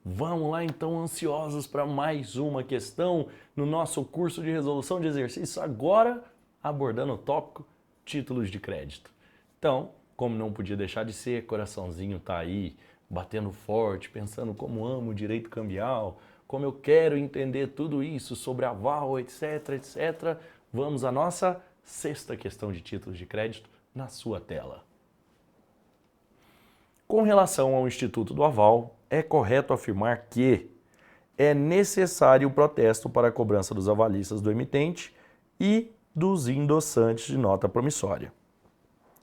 Vamos lá então, ansiosos para mais uma questão no nosso curso de resolução de exercício, agora abordando o tópico títulos de crédito. Então, como não podia deixar de ser, coraçãozinho tá aí batendo forte, pensando como amo o direito cambial, como eu quero entender tudo isso sobre aval, etc, etc. Vamos à nossa sexta questão de títulos de crédito na sua tela. Com relação ao Instituto do Aval, é correto afirmar que é necessário o protesto para a cobrança dos avalistas do emitente e dos endossantes de nota promissória.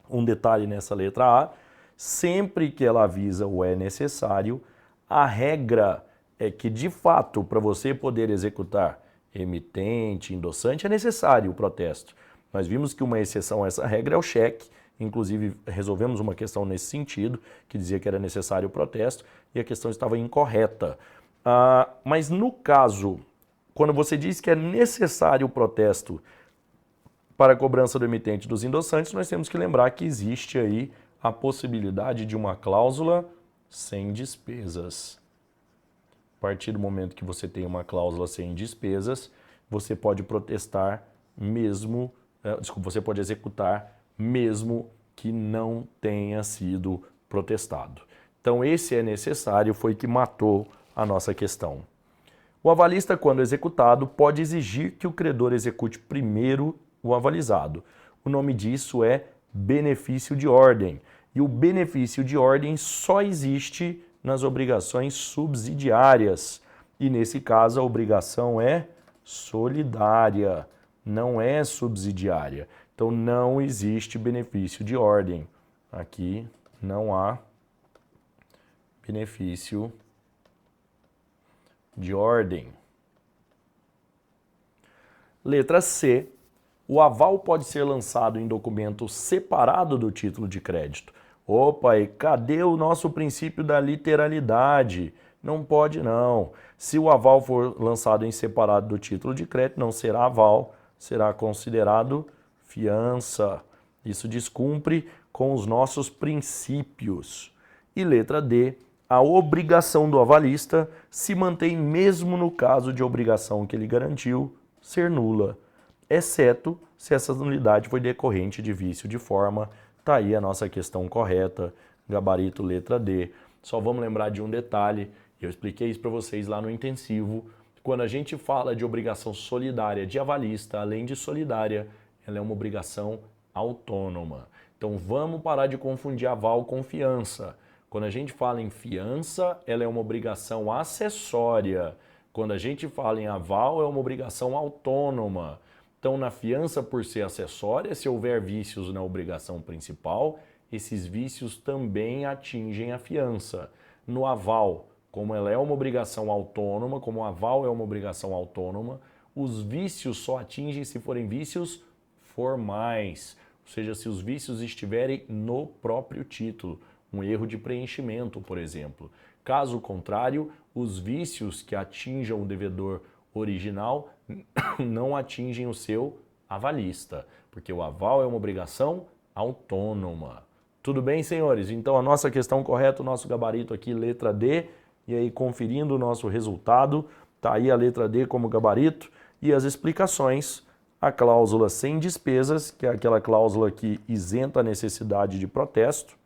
Um detalhe nessa letra A, sempre que ela avisa o é necessário, a regra é que, de fato, para você poder executar emitente, endossante, é necessário o protesto. Nós vimos que uma exceção a essa regra é o cheque. Inclusive, resolvemos uma questão nesse sentido, que dizia que era necessário o protesto, e a questão estava incorreta. Mas no caso, quando você diz que é necessário o protesto para a cobrança do emitente dos endossantes, nós temos que lembrar que existe aí a possibilidade de uma cláusula sem despesas. A partir do momento que você tem uma cláusula sem despesas, você pode protestar mesmo, você pode executar mesmo que não tenha sido protestado. Então esse é necessário, foi que matou a nossa questão. O avalista, quando executado, pode exigir que o credor execute primeiro o avalizado. O nome disso é benefício de ordem. E o benefício de ordem só existe nas obrigações subsidiárias. E nesse caso a obrigação é solidária, não é subsidiária. Então não existe benefício de ordem. Aqui não há benefício de ordem. Letra C. O aval pode ser lançado em documento separado do título de crédito. Opa, e cadê o nosso princípio da literalidade? Não pode não. Se o aval for lançado em separado do título de crédito, não será aval, será considerado fiança. Isso descumpre com os nossos princípios. E letra D. A obrigação do avalista se mantém mesmo no caso de obrigação que ele garantiu ser nula, exceto se essa nulidade foi decorrente de vício de forma. Está aí a nossa questão correta, gabarito letra D. Só vamos lembrar de um detalhe, eu expliquei isso para vocês lá no intensivo. Quando a gente fala de obrigação solidária de avalista, além de solidária, ela é uma obrigação autônoma. Então vamos parar de confundir aval com fiança. Quando a gente fala em fiança, ela é uma obrigação acessória. Quando a gente fala em aval, é uma obrigação autônoma. Então, na fiança, por ser acessória, se houver vícios na obrigação principal, esses vícios também atingem a fiança. No aval, como ela é uma obrigação autônoma, como o aval é uma obrigação autônoma, os vícios só atingem se forem vícios formais, ou seja, se os vícios estiverem no próprio título, um erro de preenchimento, por exemplo. Caso contrário, os vícios que atinjam o devedor original não atingem o seu avalista, porque o aval é uma obrigação autônoma. Tudo bem, senhores? Então a nossa questão correta, o nosso gabarito aqui, letra D, e aí conferindo o nosso resultado, tá aí a letra D como gabarito, e as explicações, a cláusula sem despesas, que é aquela cláusula que isenta a necessidade de protesto.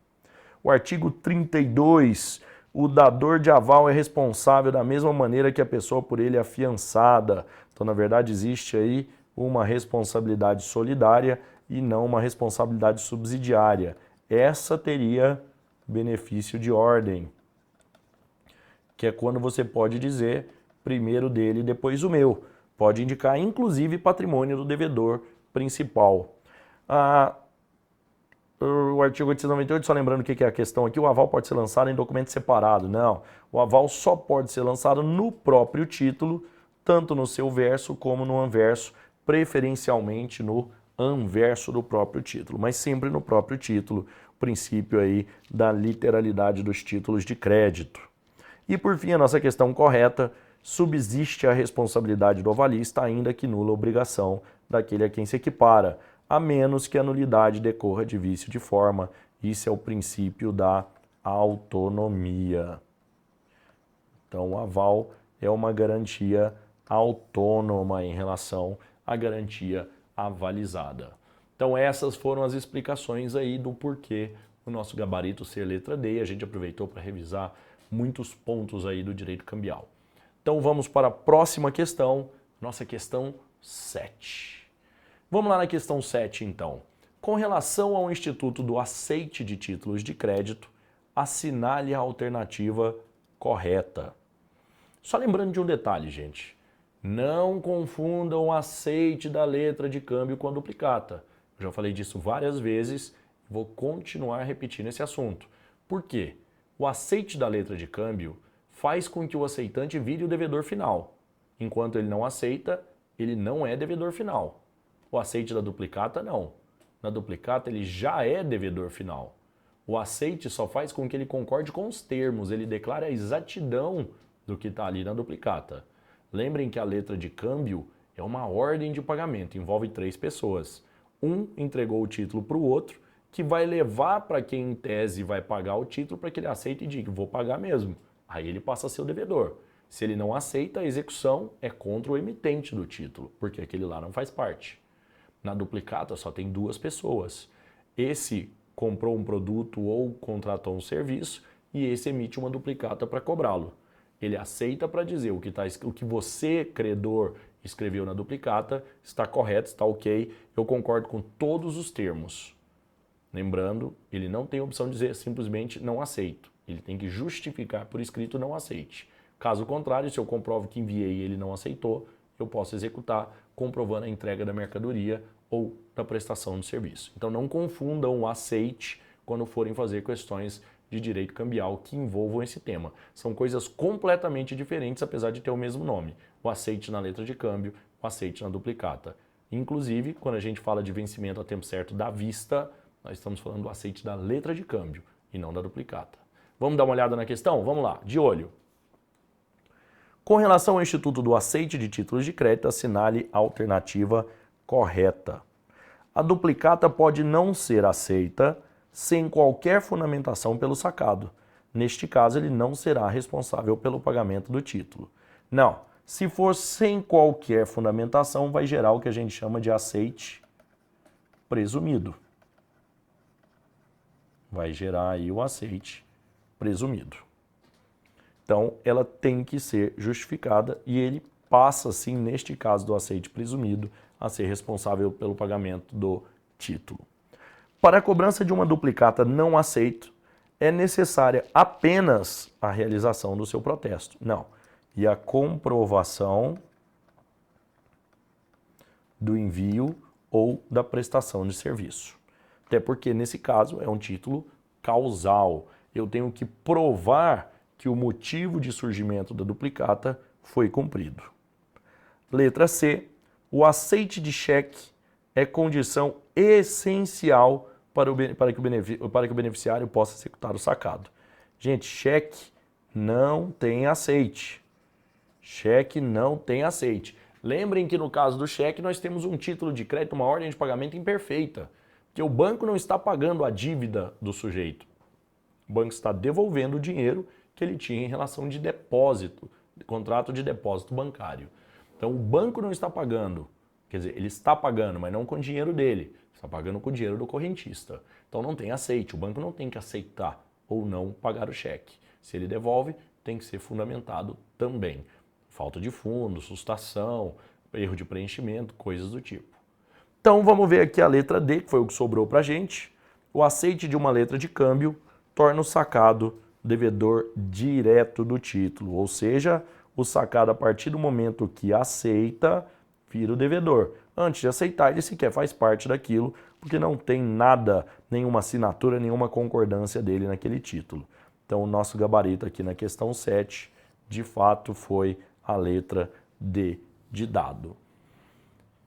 O artigo 32, o dador de aval é responsável da mesma maneira que a pessoa por ele afiançada. Então, na verdade, existe aí uma responsabilidade solidária e não uma responsabilidade subsidiária. Essa teria benefício de ordem, que é quando você pode dizer primeiro dele, depois o meu. Pode indicar, inclusive, patrimônio do devedor principal. O artigo 898, só lembrando o que é a questão aqui, o aval pode ser lançado em documento separado. Não, o aval só pode ser lançado no próprio título, tanto no seu verso como no anverso, preferencialmente no anverso do próprio título, mas sempre no próprio título, o princípio aí da literalidade dos títulos de crédito. E por fim, a nossa questão correta, subsiste a responsabilidade do avalista, ainda que nula a obrigação daquele a quem se equipara, a menos que a nulidade decorra de vício de forma. Isso é o princípio da autonomia. Então, o aval é uma garantia autônoma em relação à garantia avalizada. Então, essas foram as explicações aí do porquê o nosso gabarito ser letra D, e a gente aproveitou para revisar muitos pontos aí do direito cambial. Então, vamos para a próxima questão, nossa questão 7. Vamos lá na questão 7, então. Com relação ao Instituto do Aceite de Títulos de Crédito, assinale a alternativa correta. Só lembrando de um detalhe, gente. Não confundam o aceite da letra de câmbio com a duplicata. Eu já falei disso várias vezes, vou continuar repetindo esse assunto. Por quê? O aceite da letra de câmbio faz com que o aceitante vire o devedor final. Enquanto ele não aceita, ele não é devedor final. O aceite da duplicata, não. Na duplicata, ele já é devedor final. O aceite só faz com que ele concorde com os termos, ele declara a exatidão do que está ali na duplicata. Lembrem que a letra de câmbio é uma ordem de pagamento, envolve 3 pessoas. Um entregou o título para o outro, que vai levar para quem em tese vai pagar o título para que ele aceite e diga, vou pagar mesmo. Aí ele passa a ser o devedor. Se ele não aceita, a execução é contra o emitente do título, porque aquele lá não faz parte. Na duplicata só tem 2 pessoas. Esse comprou um produto ou contratou um serviço e esse emite uma duplicata para cobrá-lo. Ele aceita para dizer o que você, credor, escreveu na duplicata, está correto, está ok, eu concordo com todos os termos. Lembrando, ele não tem a opção de dizer simplesmente não aceito. Ele tem que justificar por escrito não aceite. Caso contrário, se eu comprovo que enviei e ele não aceitou, eu posso executar comprovando a entrega da mercadoria ou da prestação do serviço. Então não confundam o aceite quando forem fazer questões de direito cambial que envolvam esse tema. São coisas completamente diferentes, apesar de ter o mesmo nome. O aceite na letra de câmbio, o aceite na duplicata. Inclusive, quando a gente fala de vencimento a tempo certo da vista, nós estamos falando do aceite da letra de câmbio e não da duplicata. Vamos dar uma olhada na questão? Vamos lá, de olho. Com relação ao Instituto do Aceite de Títulos de Crédito, assinale a alternativa correta. A duplicata pode não ser aceita sem qualquer fundamentação pelo sacado. Neste caso, ele não será responsável pelo pagamento do título. Não, se for sem qualquer fundamentação, vai gerar o que a gente chama de aceite presumido. Vai gerar aí o aceite presumido. Então, ela tem que ser justificada e ele passa, sim, neste caso do aceite presumido, a ser responsável pelo pagamento do título. Para a cobrança de uma duplicata não aceito, é necessária apenas a realização do seu protesto. Não. E a comprovação do envio ou da prestação de serviço. Até porque, nesse caso, é um título causal. Eu tenho que provar que o motivo de surgimento da duplicata foi cumprido. Letra C. O aceite de cheque é condição essencial para que o beneficiário possa executar o sacado. Gente, cheque não tem aceite. Cheque não tem aceite. Lembrem que no caso do cheque nós temos um título de crédito, uma ordem de pagamento imperfeita, que o banco não está pagando a dívida do sujeito. O banco está devolvendo o dinheiro que ele tinha em relação de depósito, de contrato de depósito bancário. Então o banco não está pagando, quer dizer, ele está pagando, mas não com o dinheiro dele, está pagando com o dinheiro do correntista. Então não tem aceite, o banco não tem que aceitar ou não pagar o cheque. Se ele devolve, tem que ser fundamentado também. Falta de fundo, sustação, erro de preenchimento, coisas do tipo. Então vamos ver aqui a letra D, que foi o que sobrou para a gente. O aceite de uma letra de câmbio torna o sacado devedor direto do título, ou seja, o sacado a partir do momento que aceita, vira o devedor. Antes de aceitar, ele sequer faz parte daquilo, porque não tem nada, nenhuma assinatura, nenhuma concordância dele naquele título. Então o nosso gabarito aqui na questão 7, de fato, foi a letra D de dado.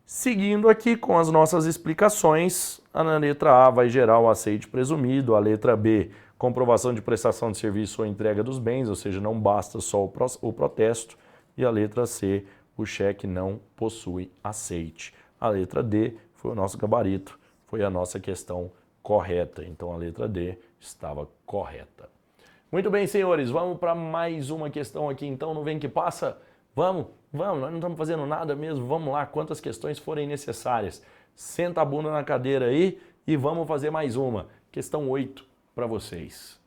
Seguindo aqui com as nossas explicações, a letra A vai gerar o aceite presumido, a letra B, comprovação de prestação de serviço ou entrega dos bens, ou seja, não basta só o protesto, e a letra C, o cheque não possui aceite. A letra D foi o nosso gabarito, foi a nossa questão correta, então a letra D estava correta. Muito bem, senhores, vamos para mais uma questão aqui, então, não vem que passa? Vamos, nós não estamos fazendo nada mesmo, vamos lá, quantas questões forem necessárias. Senta a bunda na cadeira aí e vamos fazer mais uma. Questão 8 para vocês.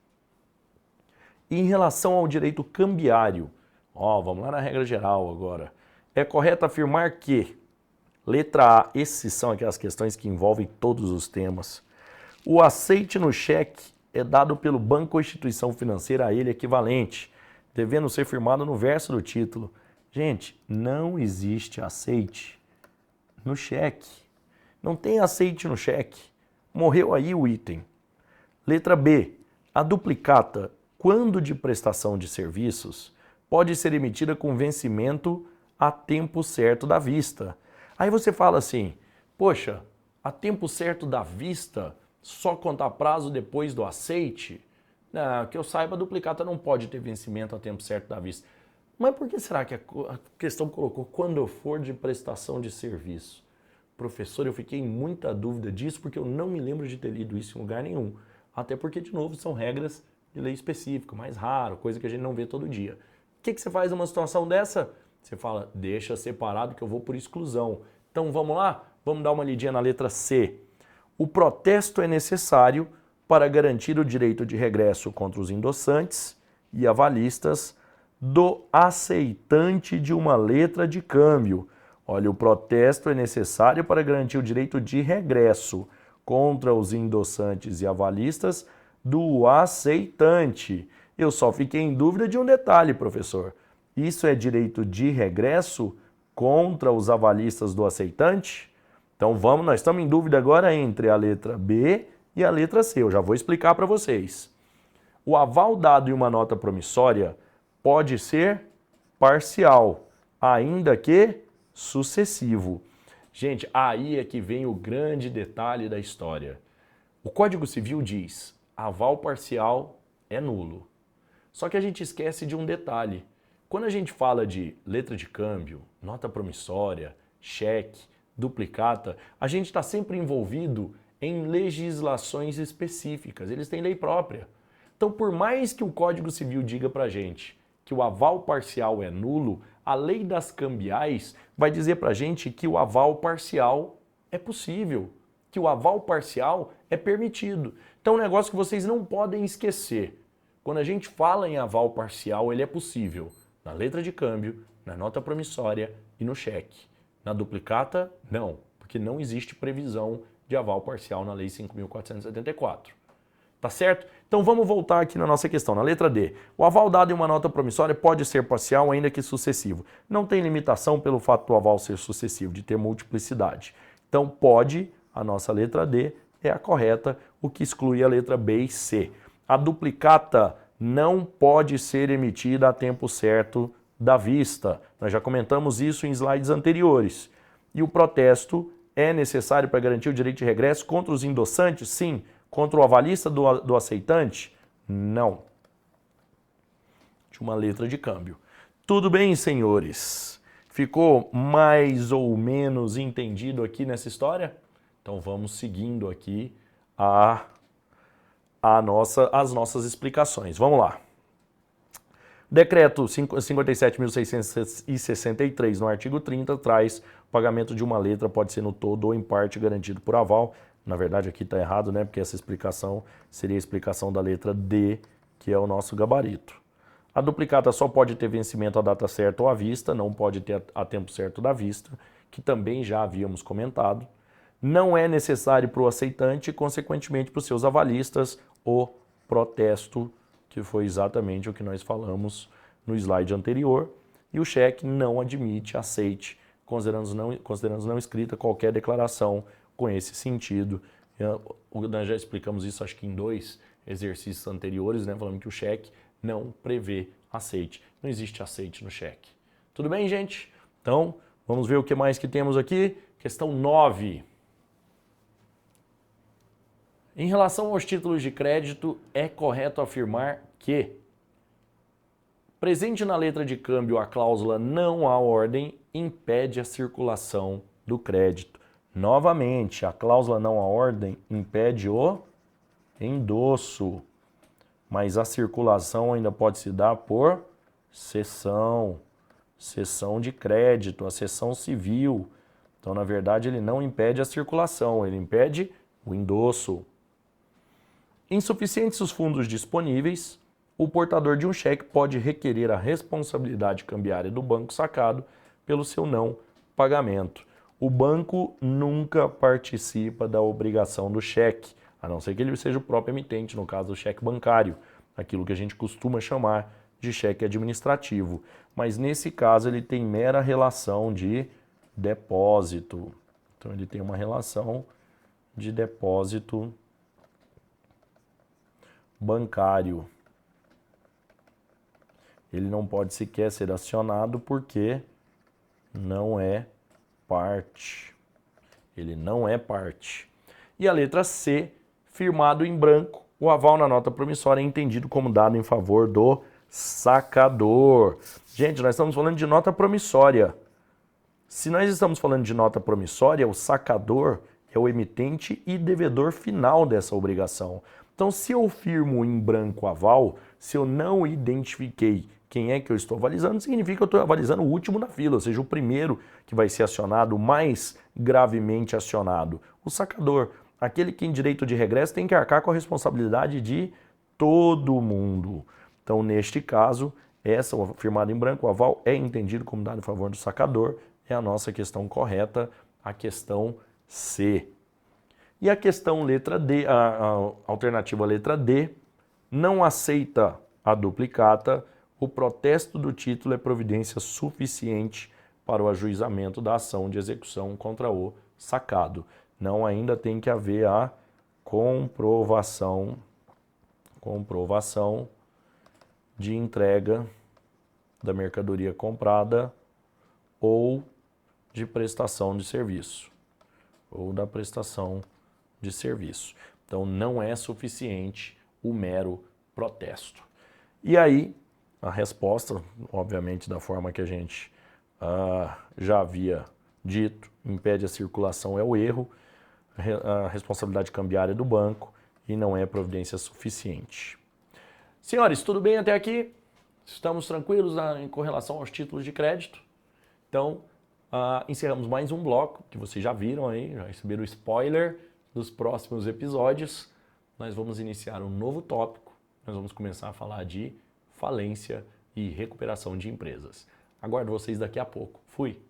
Em relação ao direito cambiário, vamos lá na regra geral agora. É correto afirmar que, letra A, esses são aquelas questões que envolvem todos os temas. O aceite no cheque é dado pelo banco ou instituição financeira a ele equivalente, devendo ser firmado no verso do título. Gente, não existe aceite no cheque. Não tem aceite no cheque. Morreu aí o item. Letra B. A duplicata, quando de prestação de serviços, pode ser emitida com vencimento a tempo certo da vista. Aí você fala assim, poxa, a tempo certo da vista, só contar prazo depois do aceite? Não, que eu saiba, a duplicata não pode ter vencimento a tempo certo da vista. Mas por que será que a questão colocou quando eu for de prestação de serviço? Professor, eu fiquei em muita dúvida disso porque eu não me lembro de ter lido isso em lugar nenhum. Até porque, de novo, são regras de lei específica, mais raro, coisa que a gente não vê todo dia. O que você faz numa situação dessa? Você fala, deixa separado que eu vou por exclusão. Então vamos lá? Vamos dar uma lidinha na letra C. O protesto é necessário para garantir o direito de regresso contra os endossantes e avalistas do aceitante de uma letra de câmbio. Olha, o protesto é necessário para garantir o direito de regresso contra os endossantes e avalistas do aceitante. Eu só fiquei em dúvida de um detalhe, professor. Isso é direito de regresso contra os avalistas do aceitante? Então vamos, nós estamos em dúvida agora entre a letra B e a letra C. Eu já vou explicar para vocês. O aval dado em uma nota promissória pode ser parcial, ainda que sucessivo. Gente, aí é que vem o grande detalhe da história. O Código Civil diz, aval parcial é nulo. Só que a gente esquece de um detalhe. Quando a gente fala de letra de câmbio, nota promissória, cheque, duplicata, a gente está sempre envolvido em legislações específicas, eles têm lei própria. Então, por mais que o Código Civil diga para a gente que o aval parcial é nulo, a lei das cambiais vai dizer para a gente que o aval parcial é possível, que o aval parcial é permitido. Então, um negócio que vocês não podem esquecer, quando a gente fala em aval parcial, ele é possível na letra de câmbio, na nota promissória e no cheque. Na duplicata, não, porque não existe previsão de aval parcial na Lei 5.474. Tá certo? Então vamos voltar aqui na nossa questão, na letra D. O aval dado em uma nota promissória pode ser parcial, ainda que sucessivo. Não tem limitação pelo fato do aval ser sucessivo, de ter multiplicidade. Então pode, a nossa letra D é a correta, o que exclui a letra B e C. A duplicata não pode ser emitida a tempo certo da vista. Nós já comentamos isso em slides anteriores. E o protesto é necessário para garantir o direito de regresso contra os endossantes? Sim. Contra o avalista do aceitante? Não. De uma letra de câmbio. Tudo bem, senhores? Ficou mais ou menos entendido aqui nessa história? Então vamos seguindo aqui as nossas explicações. Vamos lá. Decreto 57.663, no artigo 30, traz o pagamento de uma letra, pode ser no todo ou em parte garantido por aval. Na verdade, aqui está errado, né? Porque essa explicação seria a explicação da letra D, que é o nosso gabarito. A duplicata só pode ter vencimento à data certa ou à vista, não pode ter a tempo certo da vista, que também já havíamos comentado. Não é necessário para o aceitante e, consequentemente, para os seus avalistas, o protesto, que foi exatamente o que nós falamos no slide anterior. E o cheque não admite aceite, considerando não escrita qualquer declaração com esse sentido. Nós já explicamos isso, acho que em 2 exercícios anteriores, né, falando que o cheque não prevê aceite. Não existe aceite no cheque. Tudo bem, gente? Então, vamos ver o que mais que temos aqui. Questão 9. Em relação aos títulos de crédito, é correto afirmar que, presente na letra de câmbio, a cláusula não há ordem impede a circulação do crédito. Novamente, a cláusula não há ordem impede o endosso. mas a circulação ainda pode se dar por cessão de crédito, a cessão civil. Então, na verdade, ele não impede a circulação, ele impede o endosso. Insuficientes os fundos disponíveis, o portador de um cheque pode requerer a responsabilidade cambiária do banco sacado pelo seu não pagamento. O banco nunca participa da obrigação do cheque, a não ser que ele seja o próprio emitente, no caso do cheque bancário, aquilo que a gente costuma chamar de cheque administrativo. Mas nesse caso ele tem mera relação de depósito. Então ele tem uma relação de depósito bancário. Ele não pode sequer ser acionado porque não é parte. Ele não é parte. E a letra C, firmado em branco, o aval na nota promissória é entendido como dado em favor do sacador. Gente, nós estamos falando de nota promissória. Se nós estamos falando de nota promissória, o sacador é o emitente e devedor final dessa obrigação. Então, se eu firmo em branco o aval, se eu não identifiquei quem é que eu estou avalizando, significa que eu estou avalizando o último na fila, ou seja, o primeiro que vai ser acionado, o mais gravemente acionado. O sacador, aquele que em direito de regresso tem que arcar com a responsabilidade de todo mundo. Então, neste caso, essa firmada em branco, o aval é entendido como dado em favor do sacador, é a nossa questão correta, a questão C. E a questão letra D, a alternativa letra D, não aceita a duplicata, o protesto do título é providência suficiente para o ajuizamento da ação de execução contra o sacado. Não, ainda tem que haver a comprovação de entrega da mercadoria comprada ou de prestação de serviço, ou da prestação de serviço. Então, não é suficiente o mero protesto. E aí, a resposta, obviamente, da forma que a gente já havia dito, impede a circulação é o erro, a responsabilidade cambiária do banco e não é providência suficiente. Senhores, tudo bem até aqui? Estamos tranquilos com relação aos títulos de crédito? Então, encerramos mais um bloco, que vocês já viram aí, já receberam o spoiler dos próximos episódios. Nós vamos iniciar um novo tópico, nós vamos começar a falar de falência e recuperação de empresas. Aguardo vocês daqui a pouco. Fui!